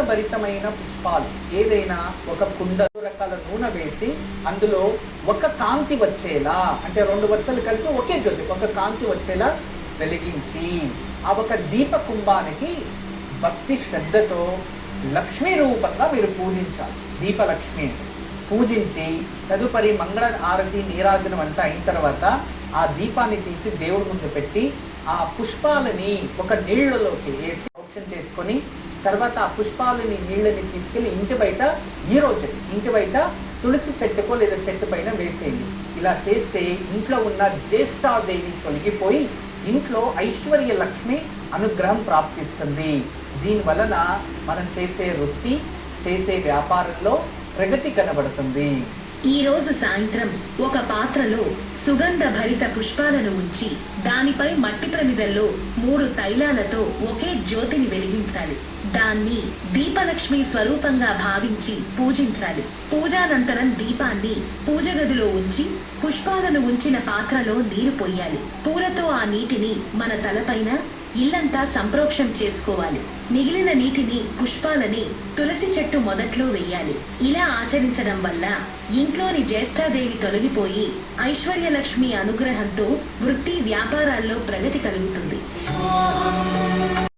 సుగంధభరితమైన పుష్పాలు ఏదైనా ఒక కుండ రకాల నూనె వేసి అందులో ఒక కాంతి వచ్చేలా, అంటే 2 వత్తులు కలిపి ఒకే జ్యోతి ఒక కాంతి వచ్చేలా వెలిగించి ఆ ఒక దీప కుంభానికి భక్తి శ్రద్ధతో లక్ష్మీ రూపంగా మీరు పూజించాలి. దీపలక్ష్మి పూజించి తదుపరి మంగళ ఆరతి నీరాజనం అంతా అయిన తర్వాత ఆ దీపాన్ని తీసి దేవుడి ముందు పెట్టి ఆ పుష్పాలని ఒక నీళ్లలోకి వేసి ఆప్షన్ చేసుకొని తర్వాత ఆ పుష్పాలని నీళ్ళని తీసుకెళ్లి ఇంటి బయట, ఈ రోజు ఇంటి బయట తులసి చెట్టుకో లేదా చెట్టు పైన వేసేయండి. ఇలా చేస్తే ఇంట్లో ఉన్న జ్యేష్ఠాదేవి తొలగిపోయి ఇంట్లో ఐశ్వర్య లక్ష్మి అనుగ్రహం ప్రాప్తిస్తుంది. దీని వలన మనం చేసే వృత్తి, చేసే వ్యాపారంలో ప్రగతి కనబడుతుంది. ఈ రోజు సాయంత్రం ఒక పాత్రలో సుగంధ భరిత పుష్పాలను ఉంచి దానిపై మట్టి ప్రమిదల్లో 3 తైలాలతో ఒకే జ్యోతిని వెలిగించాలి. దాన్ని దీపలక్ష్మి స్వరూపంగా భావించి పూజించాలి. పూజానంతరం దీపాన్ని పూజ గదిలో ఉంచి పుష్పాలను ఉంచిన పాత్రలో నీరు పొయ్యాలి. పూలతో ఆ నీటిని మన తలపైన, ఇల్లంతా సంప్రోక్షం చేసుకోవాలి. మిగిలిన నీటిని, పుష్పాలని తులసి చెట్టు మొదట్లో వెయ్యాలి. ఇలా ఆచరించడం వల్ల ఇంట్లోని జ్యేష్ఠాదేవి తొలగిపోయి ఐశ్వర్యలక్ష్మి అనుగ్రహంతో వృత్తి, వ్యాపారాల్లో ప్రగతి కలుగుతుంది.